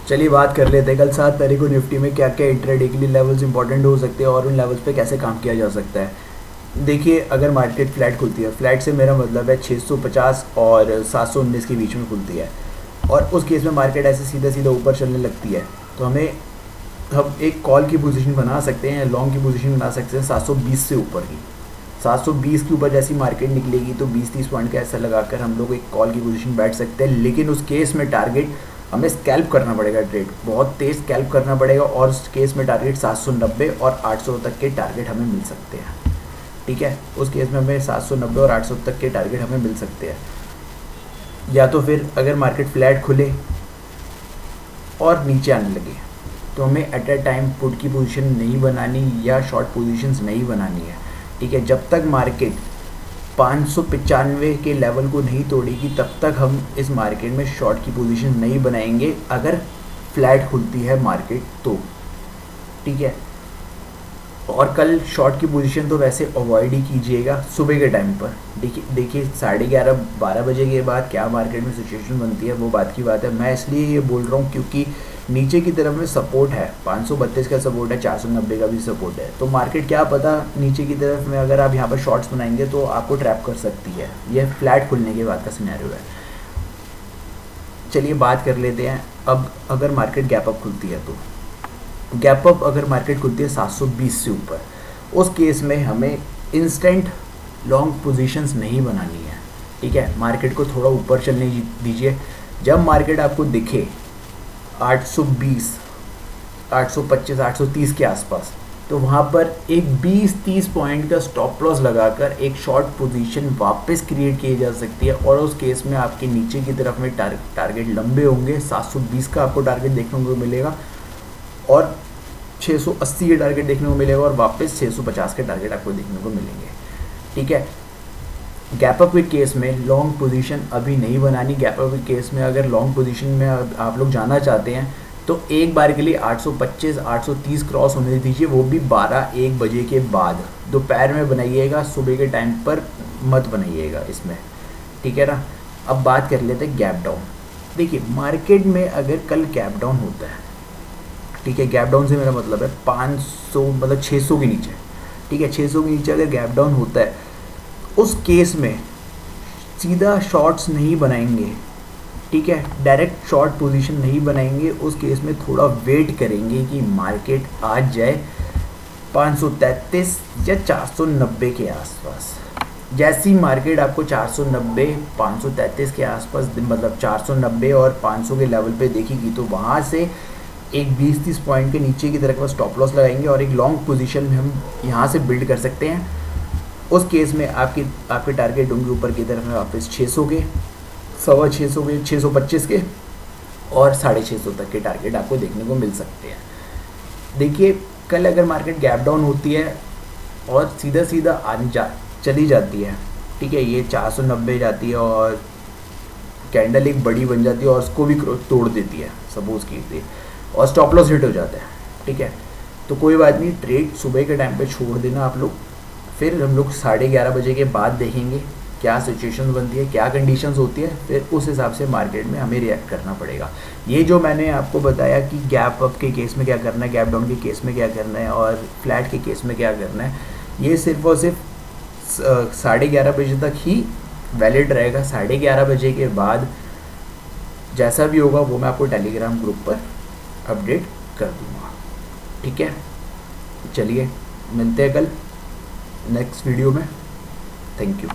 चलिए बात कर लेते हैं कल 7 तारीख को निफ्टी में क्या क्या इंट्राडे के लिए लेवल्स इंपॉर्टेंट हो सकते हैं और उन लेवल्स पे कैसे काम किया जा सकता है। देखिए, अगर मार्केट फ्लैट खुलती है, फ्लैट से मेरा मतलब है 650 और 719 के बीच में खुलती है, और उस केस में मार्केट ऐसे सीधा सीधा ऊपर चलने लगती है, तो हम एक कॉल की पोजीशन बना सकते हैं, लॉन्ग की पोजीशन बना सकते हैं 720 से ऊपर की। 720 के ऊपर जैसी मार्केट निकलेगी तो 20-30 पॉइंट का ऐसा लगाकर हम लोग एक कॉल की पोजीशन बैठ सकते हैं, लेकिन उस केस में टारगेट हमें स्कैल्प करना पड़ेगा, ट्रेड बहुत तेज़ स्कैल्प करना पड़ेगा, और उस केस में टारगेट 790 और 800 तक के टारगेट हमें मिल सकते हैं। ठीक है, उस केस में हमें 790 और 800 तक के टारगेट हमें मिल सकते हैं। या तो फिर अगर मार्केट फ्लैट खुले और नीचे आने लगे तो हमें एट अ टाइम पुट की पोजीशन नहीं बनानी या शॉर्ट पोजीशंस नहीं बनानी है। ठीक है, जब तक मार्केट 595 के लेवल को नहीं तोड़ेगी तब तक हम इस मार्केट में शॉर्ट की पोजीशन नहीं बनाएंगे, अगर फ्लैट खुलती है मार्केट तो। ठीक है, और कल शॉर्ट की पोजीशन तो वैसे अवॉइड ही कीजिएगा सुबह के टाइम पर। देखिए 11:30-12 बजे के बाद क्या मार्केट में सिचुएशन बनती है वो बात की बात है। मैं इसलिए ये बोल रहा हूँ क्योंकि नीचे की तरफ में सपोर्ट है, 532 का सपोर्ट है, 490 का भी सपोर्ट है, तो मार्केट क्या पता नीचे की तरफ में अगर आप यहाँ पर शॉर्ट्स बनाएंगे तो आपको ट्रैप कर सकती है। यह फ्लैट खुलने के बाद का सिनेरियो है। चलिए बात कर लेते हैं अब अगर मार्केट गैप अप खुलती है तो। गैप अप अगर मार्केट खुलती है 720 से ऊपर, उस केस में हमें इंस्टेंट लॉन्ग पोजीशंस नहीं बनानी है। ठीक है, मार्केट को थोड़ा ऊपर चलने दीजिए। जब मार्केट आपको दिखे 820, 825, 830 के आसपास, तो वहाँ पर एक 20-30 पॉइंट का स्टॉप लॉस लगाकर एक शॉर्ट पोजीशन वापस क्रिएट की जा सकती है, और उस केस में आपके नीचे की तरफ में टारगेट लंबे होंगे। 720 का आपको टारगेट देखने को मिलेगा और 680 के टारगेट देखने को मिलेगा, और वापस 650 के टारगेट आपको देखने को मिलेंगे। ठीक है, गैप अप के केस में लॉन्ग पोजीशन अभी नहीं बनानी। गैप अप के केस में अगर लॉन्ग पोजीशन में आप लोग जाना चाहते हैं तो एक बार के लिए 825, 830 क्रॉस होने दीजिए, वो भी 12-1 बजे के बाद। दोपहर में बनाइएगा, सुबह के टाइम पर मत बनाइएगा इसमें। ठीक है ना। अब बात कर लेते हैं गैप डाउन। देखिए, मार्केट में अगर कल गैप डाउन होता है, ठीक है, गैप डाउन से मेरा मतलब है 500 मतलब 600 के नीचे। ठीक है, 600 के नीचे अगर गैप डाउन होता है, उस केस में सीधा शॉर्ट्स नहीं बनाएंगे। ठीक है, डायरेक्ट शॉर्ट पोजीशन नहीं बनाएंगे। उस केस में थोड़ा वेट करेंगे कि मार्केट आ जाए 533 या 490 के आसपास। जैसी मार्केट आपको 490, 533 के आसपास, मतलब 490 और 500 के लेवल पे देखेगी, तो वहाँ से एक 20-30 पॉइंट के नीचे की तरफ स्टॉप लॉस लगाएंगे और एक लॉन्ग पोजीशन में हम यहाँ से बिल्ड कर सकते हैं। उस केस में आपके टारगेट होंगे ऊपर की तरफ में वापस 600 के, 625 के, 625 के और 650 तक के टारगेट आपको देखने को मिल सकते हैं। देखिए, कल अगर मार्केट गैप डाउन होती है और सीधा सीधा चली जाती है, ठीक है, ये 490 जाती है और कैंडल एक बड़ी बन जाती है और उसको भी तोड़ देती है सपोज कीजिए, और स्टॉप लॉस हिट हो जाता है। ठीक है, तो कोई बात नहीं, ट्रेड सुबह के टाइम पे छोड़ देना आप लोग। फिर हम लोग 11:30 बजे के बाद देखेंगे क्या सिचुएशन बनती है, क्या कंडीशंस होती है, फिर उस हिसाब से मार्केट में हमें रिएक्ट करना पड़ेगा। ये जो मैंने आपको बताया कि गैप अप के केस में क्या करना है, गैप डाउन के केस में क्या करना है और फ्लैट के केस में क्या करना है, ये सिर्फ और सिर्फ 11:30 बजे तक ही वैलिड रहेगा। 11:30 बजे के बाद जैसा भी होगा वो मैं आपको टेलीग्राम ग्रुप पर अपडेट कर दूँगा। ठीक है, चलिए मिलते हैं कल नेक्स्ट वीडियो में। Thank you.